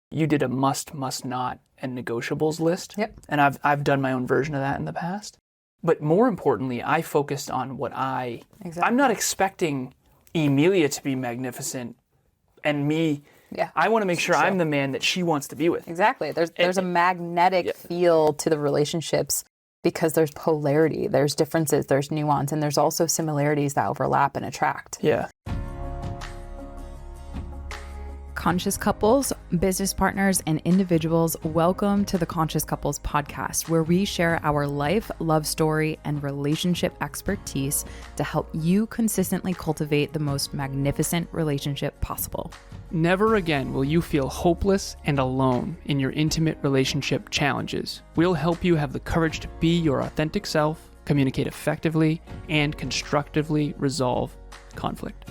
You did a must not, and negotiables list. Yep. And I've done my own version of that in the past. But more importantly, I focused on what Exactly. I'm not expecting Emilia to be magnificent and me. Yeah. I want to make sure I'm the man that she wants to be with. Exactly. There's a magnetic feel to the relationships because there's polarity, there's differences, there's nuance, and there's also similarities that overlap and attract. Yeah. Conscious couples, business partners, and individuals, welcome to the Conscious Couples podcast, where we share our life, love story, and relationship expertise to help you consistently cultivate the most magnificent relationship possible. Never again will you feel hopeless and alone in your intimate relationship challenges. We'll help you have the courage to be your authentic self, communicate effectively, and constructively resolve conflict.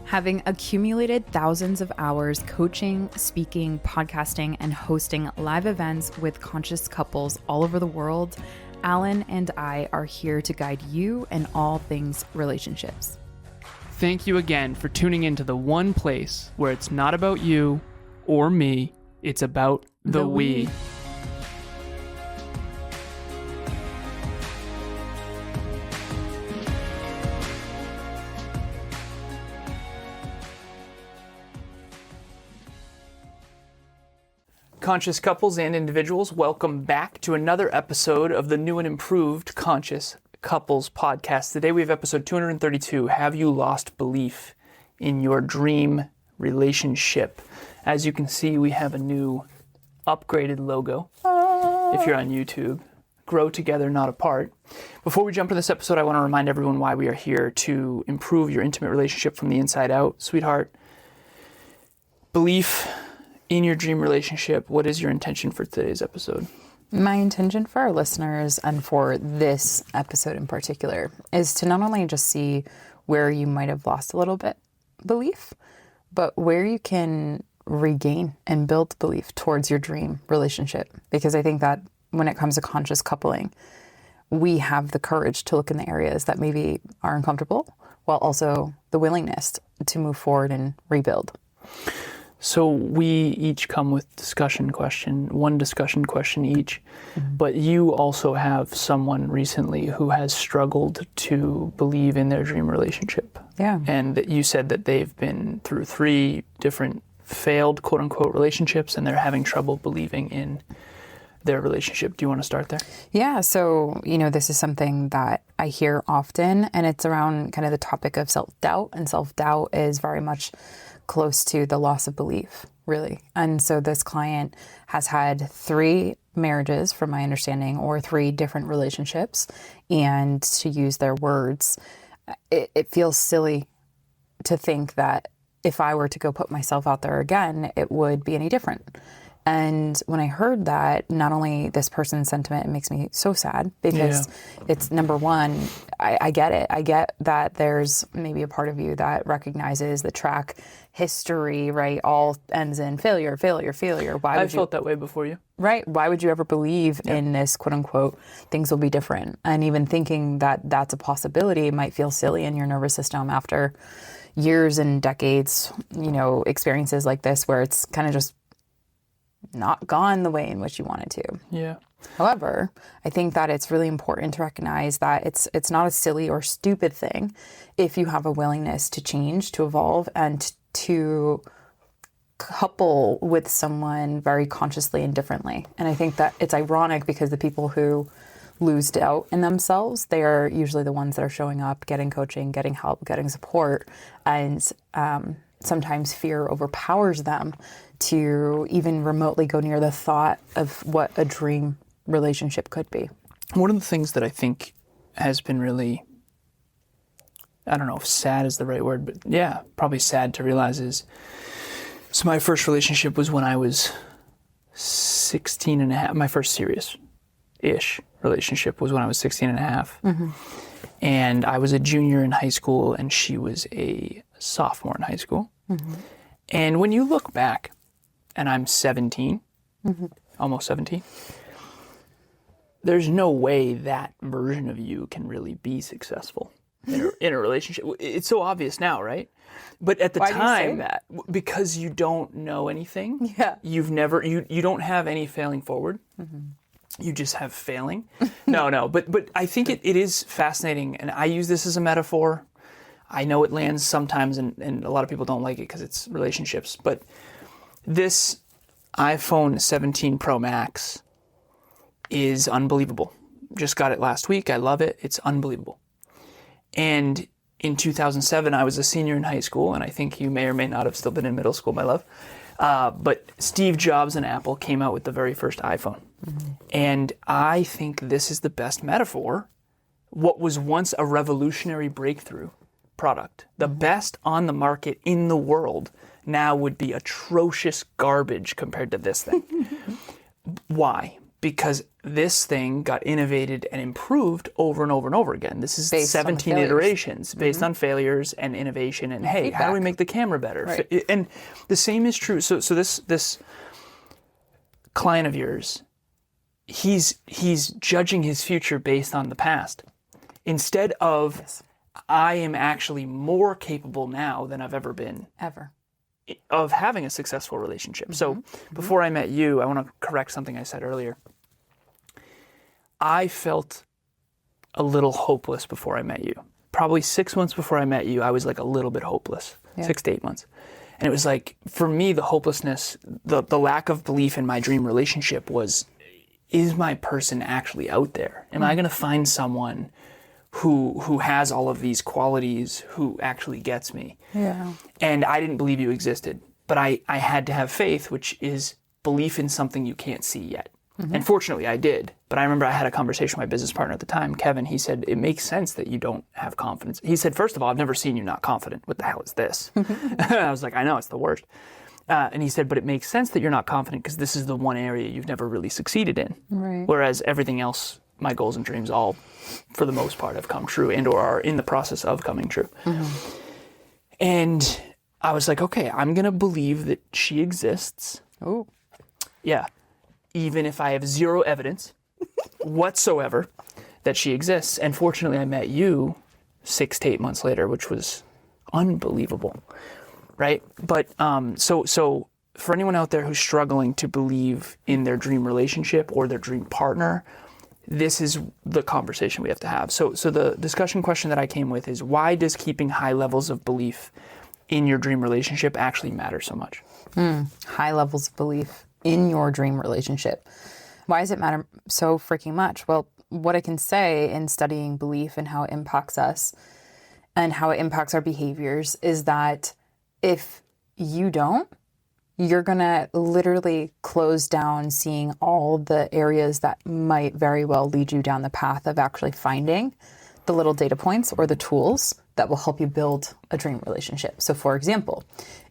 Having accumulated thousands of hours coaching, speaking, podcasting, and hosting live events with conscious couples all over the world, Alan and I are here to guide you in all things relationships. Thank you again for tuning into the one place where it's not about you or me, it's about the we. Conscious couples and individuals, welcome back to another episode of the new and improved Conscious Couples podcast. Today we have episode 232, Have You Lost Belief in Your Dream Relationship? As you can see, we have a new upgraded logo. If you're on YouTube, grow together, not apart. Before we jump into this episode, I want to remind everyone why we are here: to improve your intimate relationship from the inside out. Sweetheart, belief in your dream relationship, what is your intention for today's episode? My intention for our listeners and for this episode in particular is to not only just see where you might have lost a little bit belief, but where you can regain and build belief towards your dream relationship. Because I think that when it comes to conscious coupling, we have the courage to look in the areas that maybe are uncomfortable, while also the willingness to move forward and rebuild. So we each come with one discussion question each, but you also have someone recently who has struggled to believe in their dream relationship. Yeah. And you said that they've been through 3 different failed quote unquote relationships and they're having trouble believing in their relationship. Do you want to start there? Yeah. So, this is something that I hear often, and it's around kind of the topic of self-doubt, and self-doubt is very much close to the loss of belief, really. And so this client has had 3 marriages, from my understanding, or 3 different relationships. And to use their words, it feels silly to think that if I were to go put myself out there again, it would be any different. And when I heard that, not only this person's sentiment, it makes me so sad because it's, number one, I get it. I get that there's maybe a part of you that recognizes the track history, right? All ends in failure, failure, failure. Why would I felt that way before you. Right. Why would you ever believe in this, quote unquote, things will be different? And even thinking that that's a possibility might feel silly in your nervous system after years and decades, experiences like this where it's kind of just not gone the way in which you wanted to. Yeah. However, I think that it's really important to recognize that it's not a silly or stupid thing if you have a willingness to change, to evolve, and to couple with someone very consciously and differently. And I think that it's ironic because the people who lose doubt in themselves, they are usually the ones that are showing up, getting coaching, getting help, getting support, and sometimes fear overpowers them to even remotely go near the thought of what a dream relationship could be. One of the things that I think has been really, I don't know if sad is the right word, but yeah, probably sad to realize is, so my first relationship was when I was 16 and a half. My first serious-ish relationship was when I was 16 and a half. Mm-hmm. And I was a junior in high school and she was a sophomore in high school. Mm-hmm. And when you look back, and I'm 17, almost 17, there's no way that version of you can really be successful. in a relationship. It's so obvious now, right? But at the Why time, do you say that? because you don't know anything. Yeah. You've never, you don't have any failing forward. You just have failing. No. But I think it is fascinating, and I use this as a metaphor. I know it lands sometimes, and a lot of people don't like it because it's relationships. But this iPhone 17 Pro Max is unbelievable. Just got it last week. I love it. It's unbelievable. And in 2007, I was a senior in high school, and I think you may or may not have still been in middle school, my love. But Steve Jobs and Apple came out with the very first iPhone. And I think this is the best metaphor. What was once a revolutionary breakthrough product, the best on the market in the world, now would be atrocious garbage compared to this thing. Why? Because this thing got innovated and improved over and over and over again. This is Based 17 iterations based on failures and innovation and hey, how do we make the camera better? Right. And the same is true. So this client of yours, he's judging his future based on the past. Instead of I am actually more capable now than I've ever been. Ever. Of having a successful relationship. So before I met you, I want to correct something I said earlier. I felt a little hopeless before I met you. Probably 6 months before I met you, I was like a little bit hopeless. 6 to 8 months. And it was like, for me, the hopelessness, the lack of belief in my dream relationship was, is my person actually out there? Am I going to find someone who has all of these qualities, who actually gets me? Yeah. And I didn't believe you existed, but I had to have faith, which is belief in something you can't see yet. And fortunately I did. But I remember I had a conversation with my business partner at the time, Kevin. He said, it makes sense that you don't have confidence. He said, first of all, I've never seen you not confident. What the hell is this? I was like, I know, it's the worst. And he said, but it makes sense that you're not confident because this is the one area you've never really succeeded in. Right. Whereas everything else, my goals and dreams all, for the most part, have come true and or are in the process of coming true. And I was like, okay, I'm going to believe that she exists. Oh. Yeah. Even if I have zero evidence whatsoever that she exists. And fortunately, I met you 6 to 8 months later, which was unbelievable. Right? But so for anyone out there who's struggling to believe in their dream relationship or their dream partner, this is the conversation we have to have. So the discussion question that I came with is, why does keeping high levels of belief in your dream relationship actually matter so much? High levels of belief in your dream relationship. Why does it matter so freaking much? Well, what I can say in studying belief and how it impacts us and how it impacts our behaviors is that if you don't, you're going to literally close down seeing all the areas that might very well lead you down the path of actually finding the little data points or the tools that will help you build a dream relationship. So for example,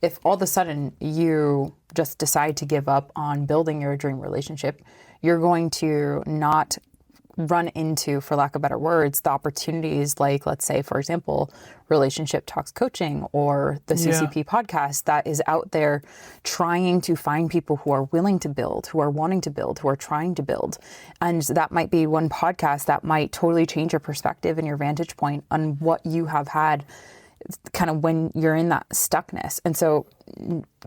if all of a sudden you just decide to give up on building your dream relationship, you're going to not run into, for lack of better words, the opportunities like, let's say, for example, Relationship Talks Coaching or the CCP podcast that is out there trying to find people who are willing to build, who are wanting to build, who are trying to build. And that might be one podcast that might totally change your perspective and your vantage point on what you have had kind of when you're in that stuckness. And so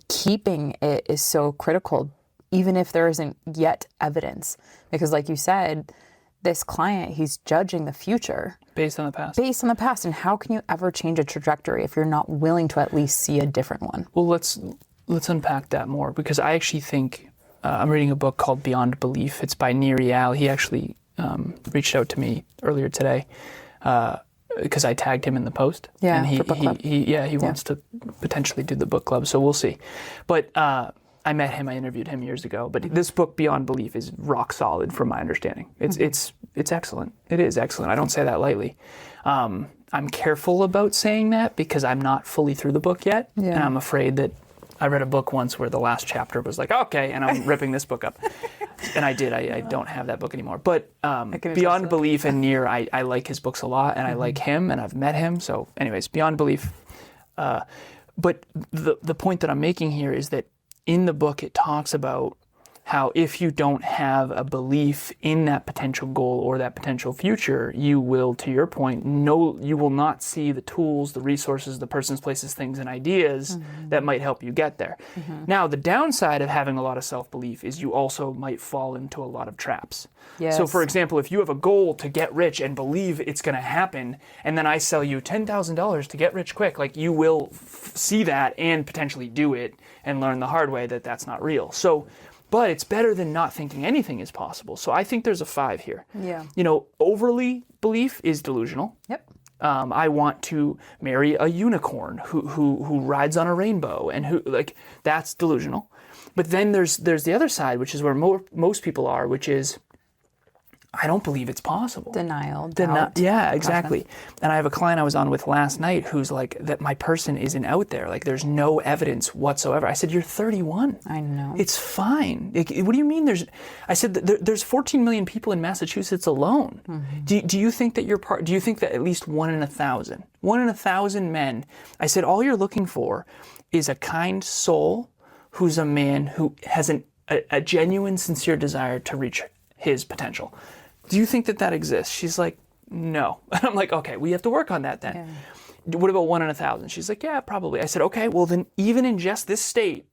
keeping it is so critical, even if there isn't yet evidence, because like you said, this client, he's judging the future. Based on the past. Based on the past. And how can you ever change a trajectory if you're not willing to at least see a different one? Well, let's unpack that more, because I actually think, I'm reading a book called Beyond Belief. It's by Neri Al. He actually reached out to me earlier today because I tagged him in the post. Yeah, and he for book club. he wants to potentially do the book club, so we'll see. But I met him, I interviewed him years ago, but this book, Beyond Belief, is rock solid from my understanding. It's excellent. It is excellent. I don't say that lightly. I'm careful about saying that because I'm not fully through the book yet, and I'm afraid that I read a book once where the last chapter was like, okay, and I'm ripping this book up. And I did. I don't have that book anymore. But Beyond Belief and Near, I like his books a lot, and I like him, and I've met him. So anyways, Beyond Belief. But the point that I'm making here is that in the book, it talks about how if you don't have a belief in that potential goal or that potential future, you will, to your point, you will not see the tools, the resources, the persons, places, things, and ideas that might help you get there. Now, the downside of having a lot of self-belief is you also might fall into a lot of traps. Yes. So, for example, if you have a goal to get rich and believe it's going to happen, and then I sell you $10,000 to get rich quick, like you will see that and potentially do it and learn the hard way that that's not real. So, but it's better than not thinking anything is possible. So I think there's a 5 here. Yeah. Overly belief is delusional. Yep. I want to marry a unicorn who rides on a rainbow and that's delusional. But then there's the other side, which is where most people are, which is I don't believe it's possible. Denial. Doubt. Yeah, exactly. And I have a client I was on with last night who's like, that my person isn't out there. Like, there's no evidence whatsoever. I said, you're 31. I know. It's fine. What do you mean I said, there's 14 million people in Massachusetts alone. Do you think that do you think that at least 1 in 1,000 men, I said, all you're looking for is a kind soul who's a man who has a genuine, sincere desire to reach his potential. Do you think that exists? She's like, no. And I'm like, okay, we have to work on that then. Yeah. What about 1 in 1,000? She's like, yeah, probably. I said, okay, well then even in just this state,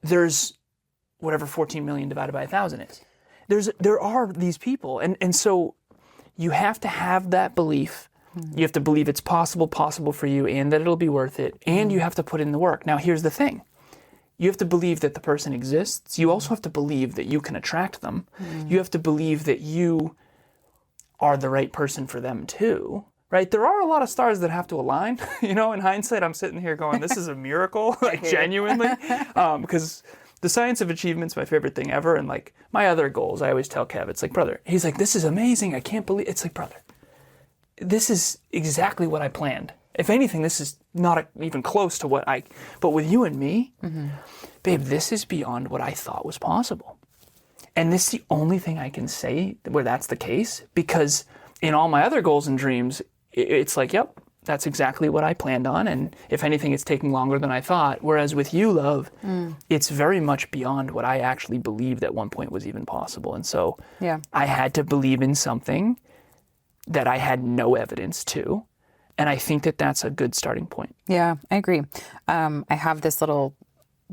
there's whatever 14 million divided by 1,000 is. There are these people. And so you have to have that belief. You have to believe it's possible for you and that it'll be worth it. And you have to put in the work. Now, here's the thing. You have to believe that the person exists. You also have to believe that you can attract them. You have to believe that you are the right person for them too, right? There are a lot of stars that have to align. In hindsight, I'm sitting here going, this is a miracle, like genuinely, because the science of achievement's my favorite thing ever. And like my other goals, I always tell Kev, it's like, brother, he's like, this is amazing. I can't believe, it's like, brother, this is exactly what I planned. If anything, this is not even close to but with you and me, babe, this is beyond what I thought was possible. And this is the only thing I can say where that's the case, because in all my other goals and dreams, it's like, yep, that's exactly what I planned on. And if anything, it's taking longer than I thought. Whereas with you, love, it's very much beyond what I actually believed at one point was even possible. And so I had to believe in something that I had no evidence to. And I think that that's a good starting point. Yeah, I agree. I have this little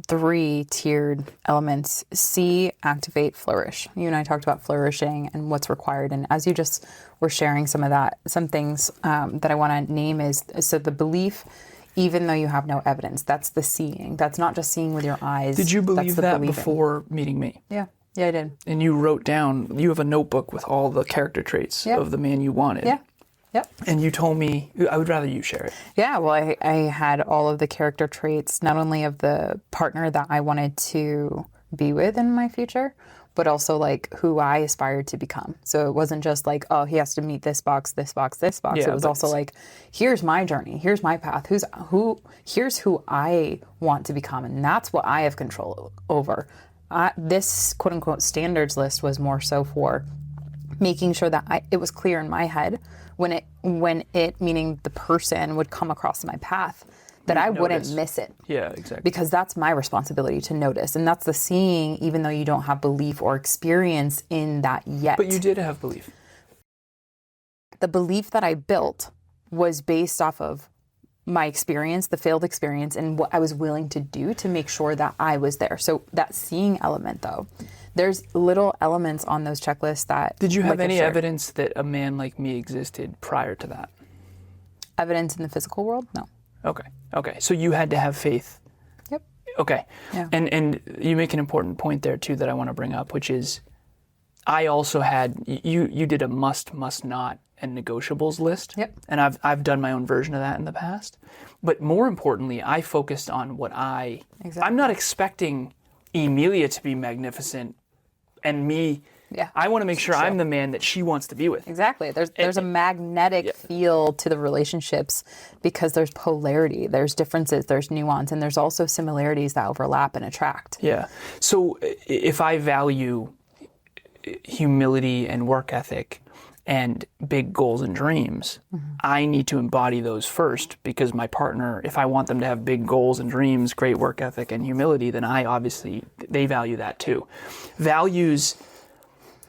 3-tiered elements: see, activate, flourish. You and I talked about flourishing and what's required. And as you just were sharing some things that I want to name is, so the belief, even though you have no evidence, that's the seeing. That's not just seeing with your eyes. Did you believe that before meeting me? Yeah. Yeah, I did. And you wrote down, you have a notebook with all the character traits of the man you wanted. Yeah. Yep. And you told me, I would rather you share it. Yeah, well, I had all of the character traits, not only of the partner that I wanted to be with in my future, but also like who I aspired to become. So it wasn't just like, oh, he has to meet this box, this box, this box. Yeah, it was also like, here's my journey, here's my path, here's who I want to become, and that's what I have control over. This quote unquote standards list was more so for making sure that it was clear in my head when it meaning the person would come across my path, that I wouldn't miss it. Yeah, exactly. Because that's my responsibility to notice. And that's the seeing, even though you don't have belief or experience in that yet. But you did have belief. The belief that I built was based off of my experience, the failed experience, and what I was willing to do to make sure that I was there. So that seeing element, though, there's little elements on those checklists that... Did you have any evidence that a man like me existed prior to that? Evidence in the physical world? No. Okay. So you had to have faith. Yep. Okay. Yeah. And you make an important point there too that I want to bring up, which is I also had, you did a must not, and negotiables list. Yep. And I've done my own version of that in the past. But more importantly, I focused on what Exactly. I'm not expecting Emilia to be magnificent and me. Yeah. I want to make sure I'm the man that she wants to be with. Exactly. There's a magnetic feel to the relationships because there's polarity, there's differences, there's nuance, and there's also similarities that overlap and attract. Yeah. So if I value humility and work ethic, and big goals and dreams, I need to embody those first, because my partner, if I want them to have big goals and dreams, great work ethic and humility, then they value that too. Values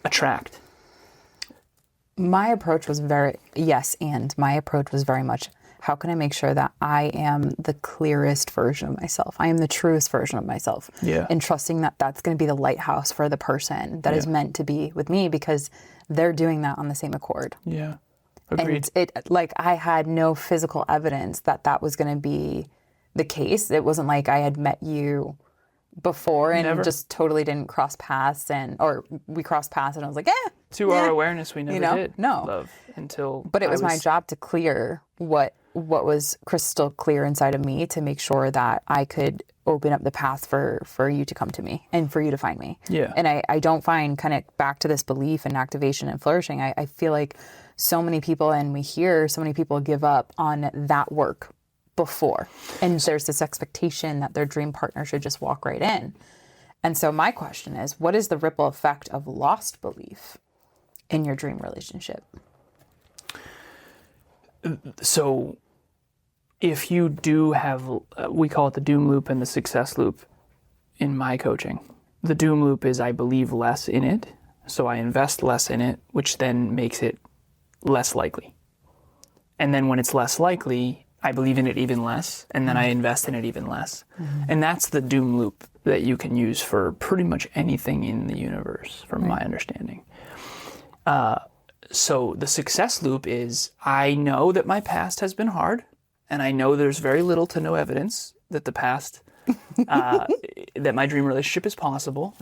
attract. My approach was very much, how can I make sure that I am the clearest version of myself? I am the truest version of myself. Yeah. And trusting that that's going to be the lighthouse for the person that is meant to be with me, because they're doing that on the same accord. Yeah. Agreed. And I had no physical evidence that that was going to be the case. It wasn't like I had met you before and just totally didn't cross paths, or we crossed paths and I was like, To our awareness, we never did love until. But it was my job to clear what was crystal clear inside of me, to make sure that I could open up the path for you to come to me and for you to find me. Yeah. And I don't find, kind of back to this belief and activation and flourishing, I feel like so many people, and we hear so many people give up on that work before. And there's this expectation that their dream partner should just walk right in. And so my question is, what is the ripple effect of lost belief in your dream relationship? So if you do have, we call it the doom loop and the success loop in my coaching. The doom loop is I believe less in it, so I invest less in it, which then makes it less likely. And then when it's less likely, I believe in it even less, and then I invest in it even less. And that's the doom loop that you can use for pretty much anything in the universe, from my understanding. So the success loop is, I know that my past has been hard, and I know there's very little to no evidence that the past, that my dream relationship is possible,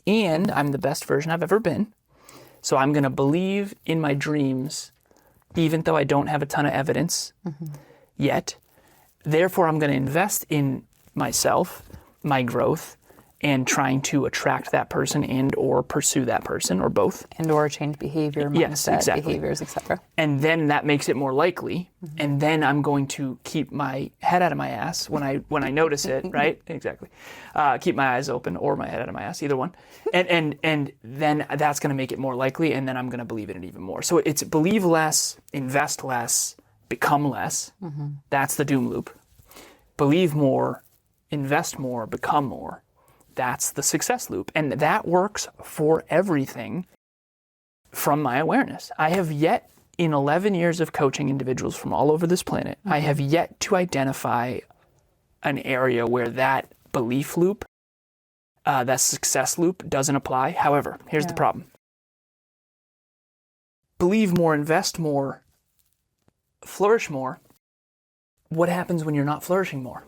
and I'm the best version I've ever been. So I'm going to believe in my dreams, even though I don't have a ton of evidence yet. Therefore, I'm going to invest in myself, my growth, and trying to attract that person and or pursue that person, or both. And or change behavior, mindset, behaviors, etc. And then that makes it more likely. And then I'm going to keep my head out of my ass when I notice it, right? Exactly. Keep my eyes open, or my head out of my ass, either one. And then that's going to make it more likely, and then I'm going to believe in it even more. So it's believe less, invest less, become less. That's the doom loop. Believe more, invest more, become more. That's the success loop. And that works for everything from my awareness. I have yet, in 11 years of coaching individuals from all over this planet, I have yet to identify an area where that belief loop, that success loop doesn't apply. However, here's the problem. Believe more, invest more, flourish more. What happens when you're not flourishing more?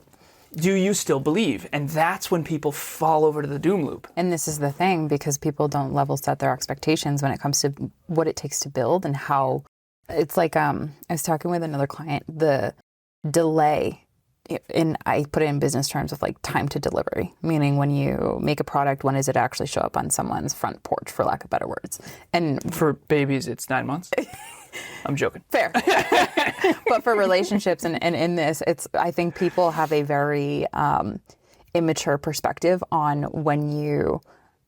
Do you still believe? And that's when people fall over to the doom loop. And this is the thing, because people don't level set their expectations when it comes to what it takes to build, and how it's like, I was talking with another client, the delay, and I put it in business terms of like time to delivery, meaning when you make a product, when does it actually show up on someone's front porch, for lack of better words? And for babies, it's 9 months. I'm joking. Fair. But for relationships and in this, I think people have a very immature perspective on when you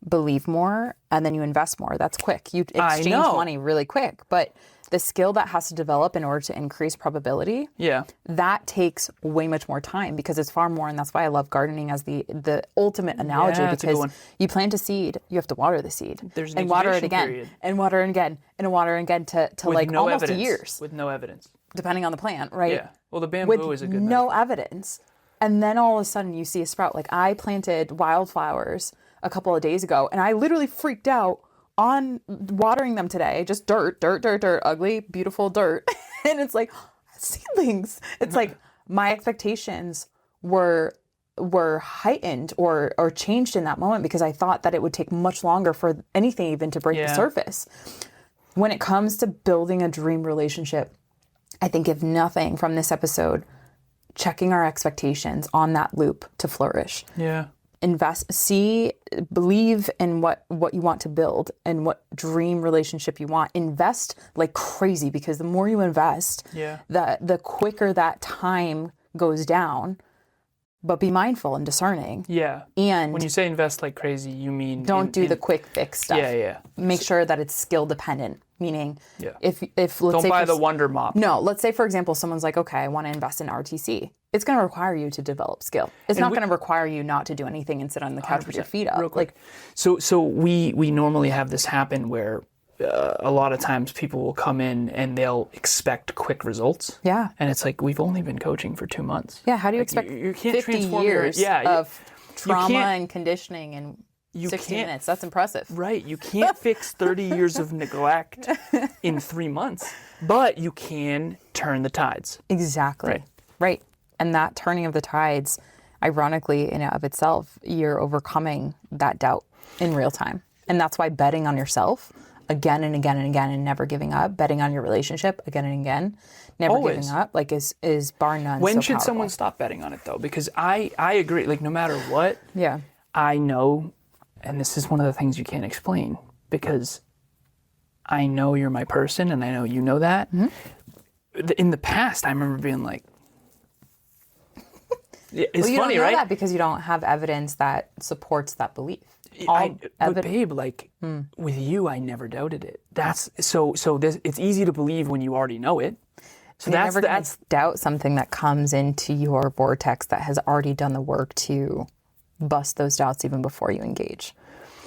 believe more and then you invest more. That's quick. You exchange money really quick. But the skill that has to develop in order to increase probability, that takes way much more time, because it's far more. And that's why I love gardening as the ultimate analogy, because you plant a seed, you have to water the seed. There's an and water it again, period. and water it again, and water it again to like no almost evidence. Years. With no evidence. Depending on the plant, right? Yeah. Well, the bamboo is a good no evidence. And then all of a sudden you see a sprout. Like, I planted wildflowers a couple of days ago, and I literally freaked out on watering them today. Just dirt, ugly, beautiful dirt. And it's like, seedlings. It's like my expectations were heightened or changed in that moment, because I thought that it would take much longer for anything even to break the surface. When it comes to building a dream relationship, I think, if nothing from this episode, checking our expectations on that loop to flourish. Yeah. Believe in what you want to build and what dream relationship you want. Invest like crazy, because the more you invest, the quicker that time goes down. But be mindful and discerning. Yeah. And when you say invest like crazy, you mean don't do the quick fix stuff. Yeah. Make sure that it's skill dependent. Meaning, Yeah. if let's Don't say buy the Wonder Mop. No, let's say, for example, someone's like, okay, I want to invest in RTC. It's going to require you to develop skill. It's not going to require you not to do anything and sit on the couch with your feet up. Real quick. So we normally have this happen where a lot of times people will come in and they'll expect quick results. Yeah. And it's like, we've only been coaching for 2 months. Yeah, how do you expect you can't 50 transform years of trauma can't- and conditioning in 60 can't- minutes? That's impressive. Right. You can't fix 30 years of neglect in 3 months, but you can turn the tides. Exactly. Right. And that turning of the tides, ironically, in and of itself, you're overcoming that doubt in real time. And that's why betting on yourself again and again and again and never giving up, betting on your relationship again and again, never giving up, like is bar none. When so should powerful. someone stop betting on it though? Because I agree, like no matter what, Yeah. I know, and this is one of the things you can't explain because I know you're my person and I know you know that. Mm-hmm. In the past, I remember being like, it's you funny, don't know right? that because you don't have evidence that supports that belief. But babe, like with you, I never doubted it. That's so this, it's easy to believe when you already know it. So You're that's never going to doubt something that comes into your vortex that has already done the work to bust those doubts even before you engage.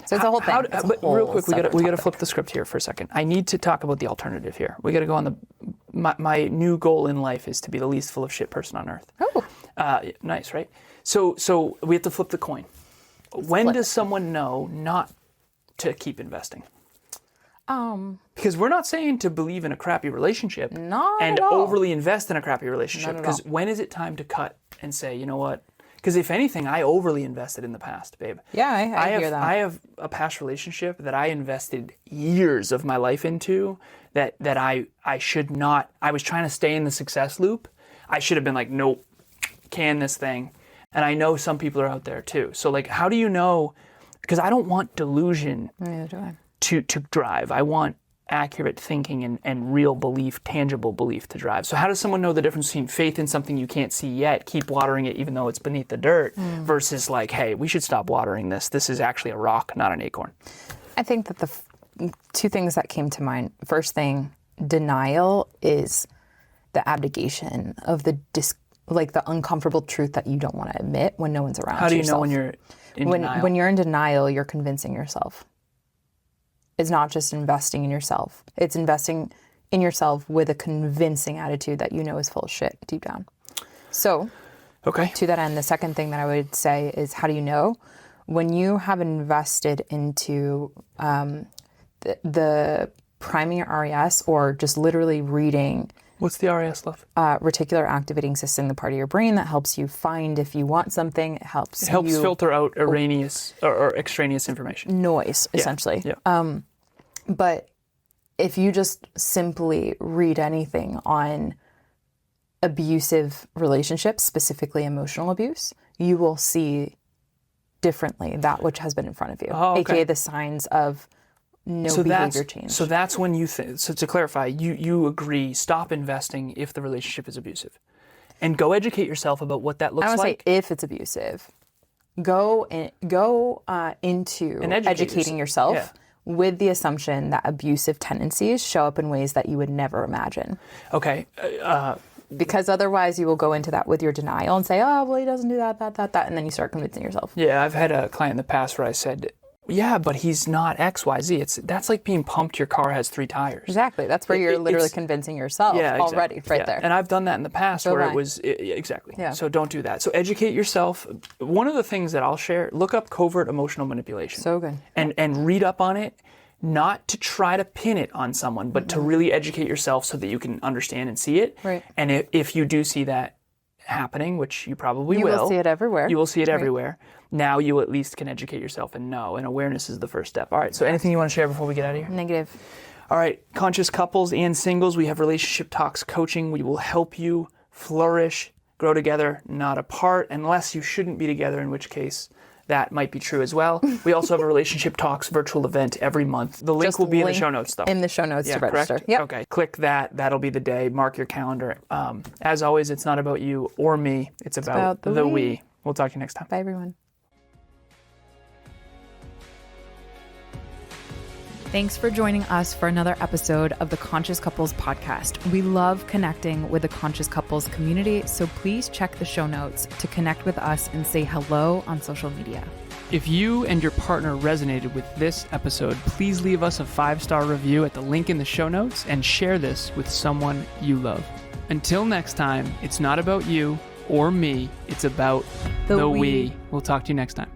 So it's a whole thing. But real quick, we got to flip the script here for a second. I need to talk about the alternative here. We got to go on the. My new goal in life is to be the least full of shit person on earth. Oh. Nice, right? So we have to flip the coin. When does someone know not to keep investing? Because we're not saying to believe in a crappy relationship Not and at all. overly invest in a crappy relationship. Because when is it time to cut and say, you know what? Because if anything, I overly invested in the past, babe. Yeah, I hear that. I have a past relationship that I invested years of my life into that I should not. I was trying to stay in the success loop. I should have been like, nope, can this thing. And I know some people are out there too. So like, how do you know? Because I don't want delusion Neither do I. to drive. I want accurate thinking and real belief, tangible belief to drive. So how does someone know the difference between faith in something you can't see yet, keep watering it even though it's beneath the dirt, versus like, hey, we should stop watering this. This is actually a rock, not an acorn. I think that the two things that came to mind. First thing, denial is the abdication of the the uncomfortable truth that you don't want to admit when no one's around. How do you know when you're in denial? When you're in denial, you're convincing yourself. It's not just investing in yourself. It's investing in yourself with a convincing attitude that you know is full of shit deep down. So, okay. To that end, the second thing that I would say is, how do you know? When you have invested into the priming your RAS, or just literally reading. What's the RAS, love? Reticular activating system, the part of your brain that helps you find if you want something. It helps you filter out erroneous or extraneous information. Noise, essentially. Yeah. But if you just simply read anything on abusive relationships, specifically emotional abuse, you will see differently that which has been in front of you, aka the signs of behavior change. So that's when you think. So to clarify, you agree, stop investing if the relationship is abusive, and go educate yourself about what that looks I don't like. say if it's abusive. Go into And educating yourself. Yeah. With the assumption that abusive tendencies show up in ways that you would never imagine. Okay. Because otherwise you will go into that with your denial and say, oh, well, he doesn't do that, and then you start convincing yourself. Yeah, I've had a client in the past where I said, yeah, but he's not X, Y, Z. That's like being pumped your car has 3 tires. Exactly. That's where you're literally convincing yourself already right there. And I've done that in the past where it was, exactly. Yeah. So don't do that. So educate yourself. One of the things that I'll share, look up covert emotional manipulation. So good. And read up on it, not to try to pin it on someone, but to really educate yourself so that you can understand and see it. Right. And if you do see that happening, which you probably You will see it everywhere. You will see it everywhere. Now you at least can educate yourself and know, and awareness is the first step. All right, so anything you want to share before we get out of here? Negative. All right, conscious couples and singles, we have Relationship Talks coaching. We will help you flourish, grow together, not apart, unless you shouldn't be together, in which case that might be true as well. We also have a Relationship Talks virtual event every month. The link will be in the show notes, though. In the show notes to register. Correct? Yep. Okay, click that. That'll be the day. Mark your calendar. As always, it's not about you or me. It's about the we. We'll talk to you next time. Bye, everyone. Thanks for joining us for another episode of the Conscious Couples podcast. We love connecting with the Conscious Couples community, so please check the show notes to connect with us and say hello on social media. If you and your partner resonated with this episode, please leave us a 5-star review at the link in the show notes and share this with someone you love. Until next time, it's not about you or me, it's about the we. We'll talk to you next time.